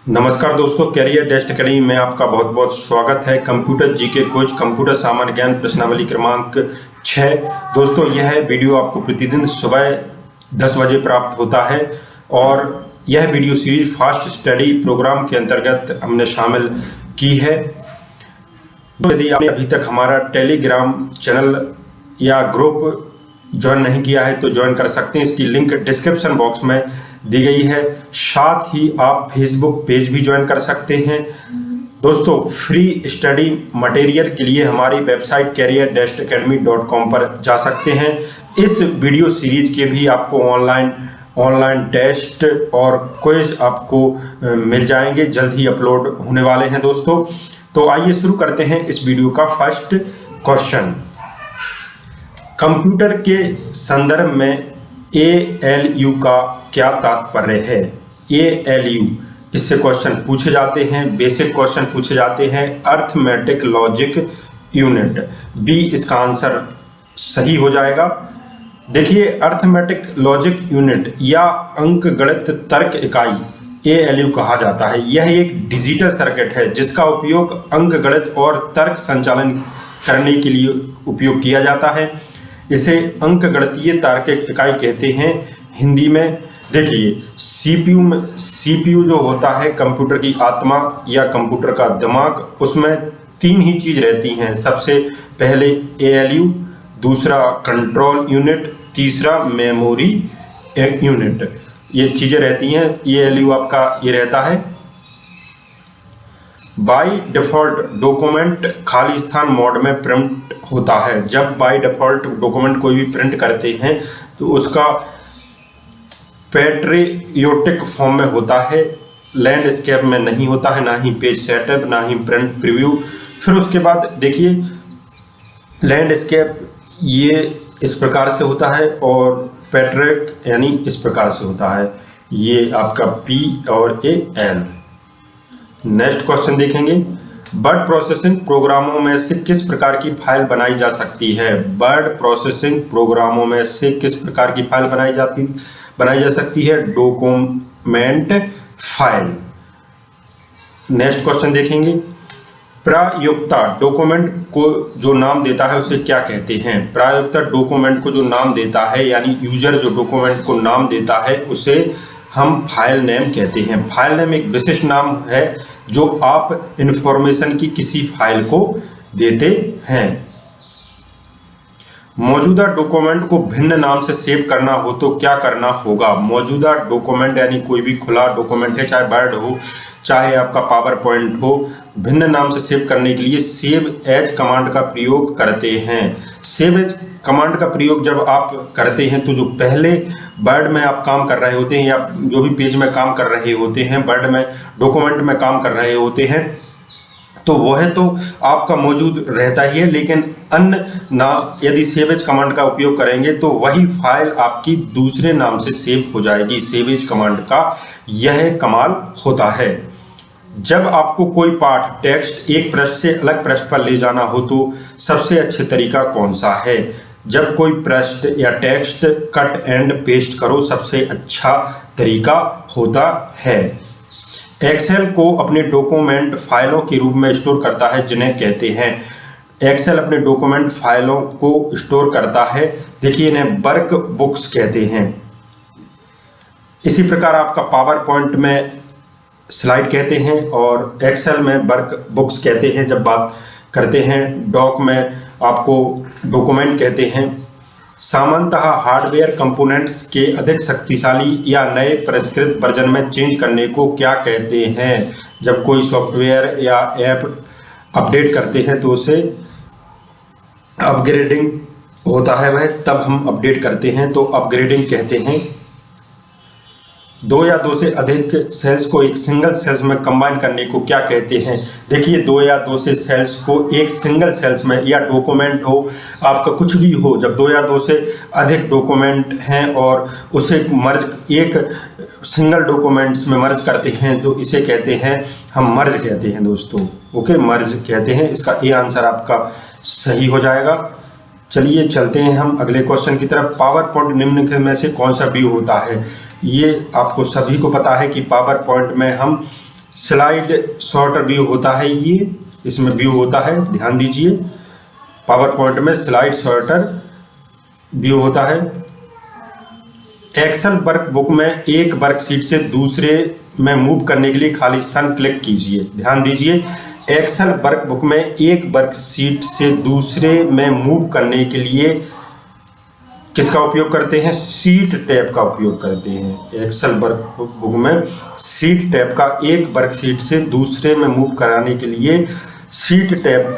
नमस्कार दोस्तों, career डेस्ट academy में आपका बहुत बहुत स्वागत है। कंप्यूटर जीके कोच कंप्यूटर सामान्य ज्ञान प्रश्नावली क्रमांक 6। दोस्तों, यह वीडियो आपको प्रतिदिन सुबह 10 बजे प्राप्त होता है और यह video series fast study program के अंतर्गत हमने शामिल की है। तो यदि आपने अभी तक हमारा टेलीग्राम चैनल या ग्रुप ज्वाइन नहीं किया है तो ज्वाइन कर सकते हैं। इसकी लिंक डिस्क्रिप्शन बॉक्स में दी गई है। साथ ही आप फेसबुक पेज भी ज्वाइन कर सकते हैं। दोस्तों, फ्री स्टडी मटेरियल के लिए हमारी वेबसाइट career-academy.com पर जा सकते हैं। इस वीडियो सीरीज के भी आपको ऑनलाइन टेस्ट और क्विज आपको मिल जाएंगे, जल्द ही अपलोड होने वाले हैं दोस्तों। तो आइए शुरू करते हैं इस वीडियो का फर्स्ट क्वेश्चन। कंप्यूटर के संदर्भ में ALU का क्या तात्पर्य है? ALU, इससे क्वेश्चन पूछे जाते हैं, बेसिक क्वेश्चन पूछे जाते हैं। अर्थमेटिक लॉजिक यूनिट, बी इसका आंसर सही हो जाएगा। देखिए, अर्थमेटिक लॉजिक यूनिट या अंकगणित तर्क इकाई ALU कहा जाता है। यह एक डिजिटल सर्किट है जिसका उपयोग अंकगणित और तर्क संचालन करने के लिए उपयोग किया जाता है। इसे अंकगणितीय तार्किक इकाई कहते हैं हिंदी में। देखिए, CPU जो होता है कंप्यूटर की आत्मा या कंप्यूटर का दिमाग, उसमें 3 ही चीज रहती हैं। सबसे पहले ALU, दूसरा कंट्रोल यूनिट, तीसरा मेमोरी यूनिट। ये चीजें रहती हैं। ALU आपका ये रहता है। बाय डिफॉल्ट डॉक्यूमेंट खाली स्थान मोड में प्रिंट होता है। जब बाय डिफॉल्ट डॉक्यूमेंट कोई भी प्रिंट करते हैं तो उसका पैट्रियोटिक फॉर्म में होता है, लैंडस्केप में नहीं होता है, ना ही पेज सेटअप, ना ही प्रिंट प्रीव्यू। फिर उसके बाद देखिए, लैंडस्केप ये इस प्रकार से होता है और पैट्रिक यानी इस प्रकार से होता है। ये आपका P और AL। नेक्स्ट क्वेश्चन देखेंगे। वर्ड प्रोसेसिंग प्रोग्रामों में से किस प्रकार की फाइल बनाई जा सकती है? वर्ड प्रोसेसिंग प्रोग्रामों में से किस प्रकार की फाइल बनाई जा सकती है? Document file. नेक्स्ट क्वेश्चन देखेंगे। प्रयोक्ता डॉक्यूमेंट को जो नाम देता है उसे क्या कहते हैं? प्रयोक्ता डॉक्यूमेंट को जो नाम देता है, यानी यूजर जो डॉक्यूमेंट को नाम देता है, उसे हम फाइल नेम कहते हैं। फाइल नेम एक विशिष्ट नाम है जो आप इंफॉर्मेशन की किसी फाइल को देते हैं। मौजूदा डॉक्यूमेंट को भिन्न नाम से सेव करना हो तो क्या करना होगा? मौजूदा डॉक्यूमेंट यानी कोई भी खुला डॉक्यूमेंट है, चाहे वर्ड हो चाहे आपका पावर पॉइंट हो, भिन्न नाम से सेव करने के लिए सेव एज कमांड का प्रयोग करते हैं। सेव एज कमांड का प्रयोग जब आप करते हैं तो जो पहले वर्ड में आप काम कर रहे होते हैं या जो भी पेज में काम कर रहे होते हैं, वर्ड में डॉक्यूमेंट में काम कर रहे होते हैं, तो वह तो आपका मौजूद रहता ही है, लेकिन अन्य यदि सेव एज कमांड का उपयोग करेंगे तो वही फाइल आपकी दूसरे नाम से सेव हो जाएगी। सेव एज कमांड का यह कमाल होता है। जब आपको कोई पाठ टेक्स्ट एक पृष्ठ से अलग पृष्ठ पर ले जाना हो तो सबसे अच्छा तरीका कौन सा है? जब कोई पृष्ठ या टेक्स्ट कट एंड पेस्ट करो, सबसे अच्छा तरीका होता है। एक्सेल को अपने डॉक्यूमेंट फाइलों के रूप में स्टोर करता है जिन्हें कहते हैं। एक्सेल अपने डॉक्यूमेंट फाइलों को स्टोर करता है। देखिए, इन्हें वर्क बुक्स कहते हैं। इसी प्रकार आपका पावर पॉइंट में स्लाइड कहते हैं और एक्सेल में वर्क बुक्स कहते हैं। जब बात करते हैं डॉक में आपको डॉक्यूमेंट कहते हैं। सामान्यतः हार्डवेयर कंपोनेंट्स के अधिक शक्तिशाली या नए परिष्कृत वर्जन में चेंज करने को क्या कहते हैं? जब कोई सॉफ्टवेयर या ऐप अपडेट करते हैं तो उसे अपग्रेडिंग होता है, वह तब हम अपडेट करते हैं तो अपग्रेडिंग कहते हैं। 2 या 2 से अधिक सेल्स को एक सिंगल सेल्स में कंबाइन करने को क्या कहते हैं? देखिए, 2 या 2 से सेल्स को एक सिंगल सेल्स में, या डॉक्यूमेंट हो आपका कुछ भी हो, जब 2 या 2 से अधिक डॉक्यूमेंट हैं और उसे मर्ज एक सिंगल डॉक्यूमेंट्स में मर्ज करते हैं तो इसे कहते हैं, हम मर्ज कहते हैं दोस्तों। ओके, मर्ज कहते हैं। इसका ए आंसर आपका सही हो जाएगा। चलिए चलते हैं हम अगले क्वेश्चन की तरफ। पावर पॉइंट निम्न में से कौन सा व्यू होता है? ये आपको सभी को पता है कि पावर पॉइंट में हम स्लाइड सॉर्टर व्यू होता है, ये इसमें व्यू होता है, ध्यान दीजिए। पावर पॉइंट में स्लाइड सॉर्टर व्यू होता है। एक्सेल वर्कबुक में एक वर्कशीट से दूसरे में मूव करने के लिए खाली स्थान क्लिक कीजिए। ध्यान दीजिए, एक्सेल वर्कबुक में एक वर्कशीट से दूसरे में मूव करने के लिए किसका उपयोग करते हैं? शीट टैब का उपयोग करते हैं। एक्सेल वर्कबुक में शीट टैब का एक वर्कशीट से दूसरे में मूव कराने के लिए शीट टैब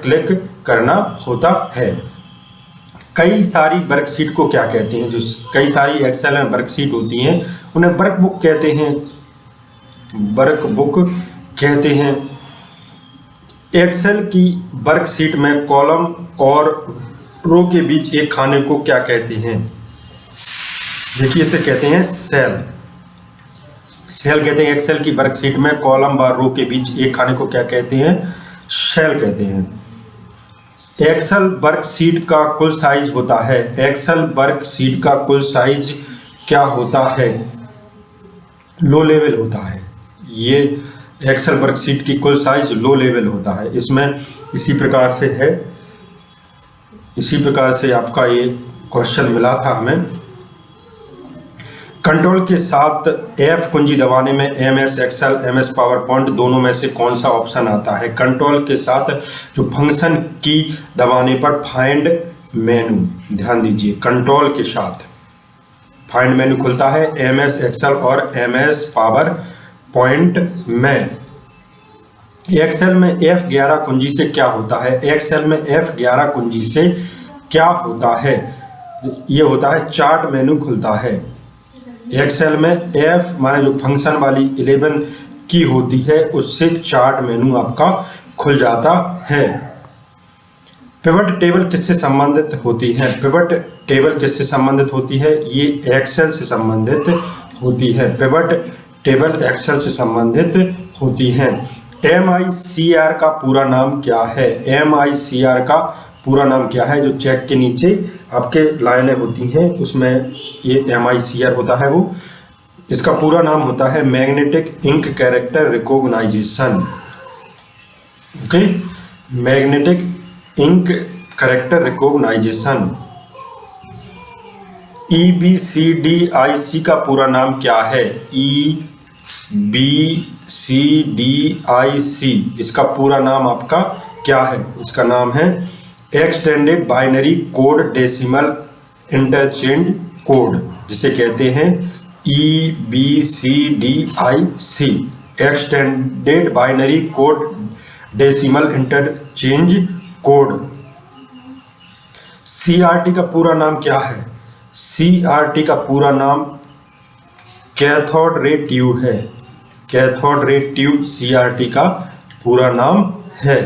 क्लिक करना होता है। कई सारी वर्कशीट को क्या कहते हैं? जो कई सारी एक्सेल में वर्कशीट होती हैं उन्हें वर्कबुक कहते हैं, वर्कबुक कहते हैं। एक्सेल की वर्कशीट में कॉलम और रो के बीच एक खाने को क्या कहते हैं? देखिए, इसे कहते हैं सेल। सेल कहते हैं। एक्सेल की वर्कशीट में कॉलम व रो के बीच एक खाने को क्या कहते हैं? सेल कहते हैं। एक्सेल वर्कशीट का कुल साइज होता है। एक्सेल वर्कशीट का कुल साइज क्या होता है? लो लेवल होता है। ये एक्सेल वर्कशीट की कुल साइज लो लेवल होता है। इसमें इसी प्रकार से है, इसी प्रकार से आपका ये क्वेश्चन मिला था हमें। कंट्रोल के साथ F कुंजी दबाने में MS Excel, MS PowerPoint दोनों में से कौन सा ऑप्शन आता है? कंट्रोल के साथ जो फंक्शन की दबाने पर फाइंड मेनू, ध्यान दीजिए, कंट्रोल के साथ फाइंड मेनू खुलता है MS एक्सेल और MS पावर पॉइंट में। एक्सेल में F11 कुंजी से क्या होता है? एक्सेल में F11 कुंजी से क्या होता है? ये होता है चार्ट मेनू खुलता है। एक्सेल में F माने जो फंक्शन वाली 11 की होती है उससे चार्ट मेनू आपका खुल जाता है। पिवट टेबल किससे संबंधित होती है? पिवट टेबल किससे संबंधित होती है? ये एक्सेल से संबंधित होती है। पिवट टेबल एक्सेल से संबंधित होती हैं। MICR का पूरा नाम क्या है? MICR का पूरा नाम क्या है? जो चेक के नीचे आपके लाइनें होती हैं उसमें ये MICR होता है। वो इसका पूरा नाम होता है magnetic ink character recognition. Okay, magnetic ink character recognition. EBCDIC का पूरा नाम क्या है? EBCDIC इसका पूरा नाम आपका क्या है? इसका नाम है extended binary code decimal interchange code, जिसे कहते हैं EBCDIC, extended binary code decimal interchange code. CRT का पूरा नाम क्या है? CRT का पूरा नाम कैथोड रे ट्यूब है। कैथोड रे ट्यूब CRT का पूरा नाम है।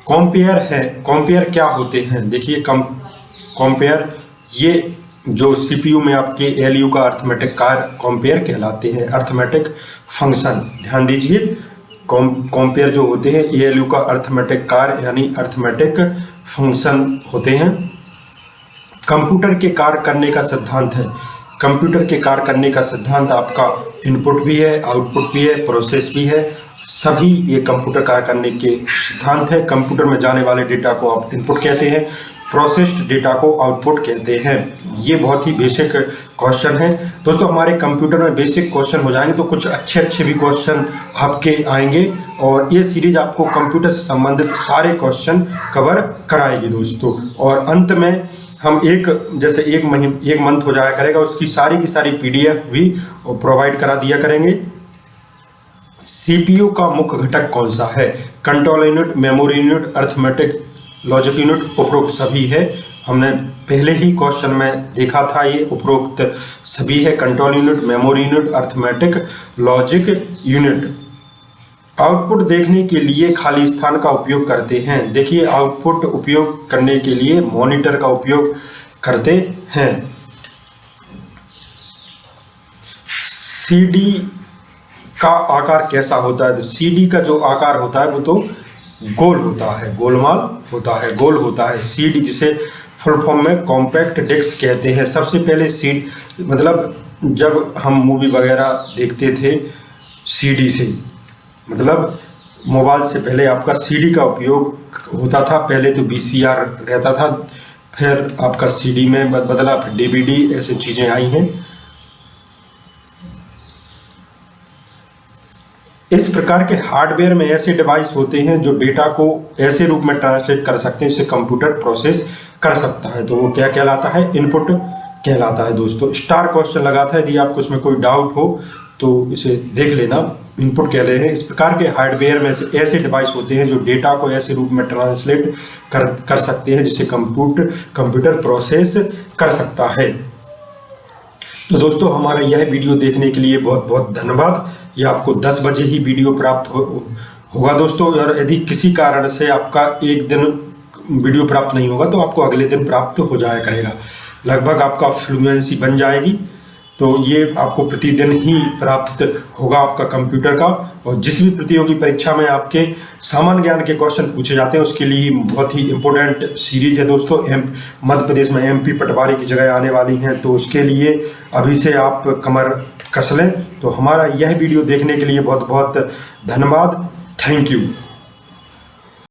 कंपेयर है। कंपेयर क्या होते हैं? देखिए, कंपेयर ये जो CPU में आपके LU का अर्थमेटिक कार्य कंपेयर कहलाते हैं, अर्थमेटिक फंक्शन। ध्यान दीजिए, कंपेयर जो होते हैं ALU का अर्थमेटिक कार्य यानी अर्थमेटिक फंक्शन होते हैं। कंप्यूटर के कार्य करने का सिद्धांत है। कंप्यूटर के कार्य करने का सिद्धांत आपका इनपुट भी है, आउटपुट भी है, प्रोसेस भी है, सभी ये कंप्यूटर कार्य करने के सिद्धांत है। कंप्यूटर में जाने वाले डेटा को आप इनपुट कहते हैं, प्रोसेस्ड डेटा को आउटपुट कहते हैं। ये बहुत ही बेसिक क्वेश्चन है दोस्तों। हमारे कंप्यूटर में बेसिक क्वेश्चन हो जाएंगे तो कुछ अच्छे भी क्वेश्चन आपके आएंगे और ये सीरीज आपको कंप्यूटर से संबंधित सारे क्वेश्चन कवर कराएगी दोस्तों। और अंत में हम एक मंथ हो जाया करेगा, उसकी सारी की सारी PDF भी प्रोवाइड करा दिया करेंगे। CPU का मुख्य घटक कौन सा है? Control unit, memory unit, arithmetic, logic unit, उपरोक्त सभी है। हमने पहले ही क्वेश्चन में देखा था, ये उपरोक्त सभी है। Control unit, memory unit, arithmetic, logic unit. Output देखने के लिए खाली स्थान का उपयोग करते हैं। देखिए, आउटपुट उपयोग करने के लिए मॉनिटर का उपयोग करते हैं। CD का आकार कैसा होता है? तो CD का जो आकार होता है वो तो गोल होता है, गोलमाल होता है, गोल होता है। CD जिसे फुल फॉर्म में कॉम्पैक्ट डिस्क कहते हैं। सबसे पहले CD मतलब जब हम मूवी वगैरह देखते थे सीडी से, मतलब मोबाइल से पहले आपका सीडी का उपयोग होता था। पहले तो वीसीआर रहता था, फिर आपका सीडी में बदला, फिर डीवीडी, ऐसी चीज़ें आई हैं। इस प्रकार के हार्डवेयर में ऐसे डिवाइस होते हैं जो डेटा को ऐसे रूप में ट्रांसलेट कर सकते हैं जिसे कंप्यूटर प्रोसेस कर सकता है। तो वो क्या कहलाता है? इनपुट कहलाता है। दोस्तों स्टार क्वेश्चन लगा था, यदि आपको उसमें कोई डाउट हो तो इसे देख लेना। इनपुट कह रहे हैं इस प्रकार के हार्डवेयर में से ऐसे डिवाइस होते हैं जो डेटा को ऐसे रूप में ट्रांसलेट कर सकते हैं जिसे कंप्यूटर प्रोसेस कर सकता है। तो दोस्तों हमारा यह वीडियो देखने के लिए बहुत बहुत धन्यवाद। ये आपको 10 बजे ही वीडियो प्राप्त होगा दोस्तों। और यदि किसी कारण से आपका एक दिन वीडियो प्राप्त नहीं होगा तो आपको अगले दिन प्राप्त हो जाया करेगा। लगभग आपका फ्लुएंसी बन जाएगी, तो ये आपको प्रतिदिन ही प्राप्त होगा आपका कंप्यूटर का। और जिस भी प्रतियोगी परीक्षा में आपके सामान्य ज्ञान के क्वेश्चन पूछे जाते हैं उसके लिए बहुत ही इम्पोर्टेंट सीरीज है दोस्तों। मध्य प्रदेश में एमपी पटवारी की जगह आने वाली हैं, तो उसके लिए अभी से आप कमर कस लें। तो हमारा यह वीडियो देखने के लिए बहुत बहुत धन्यवाद। Thank you.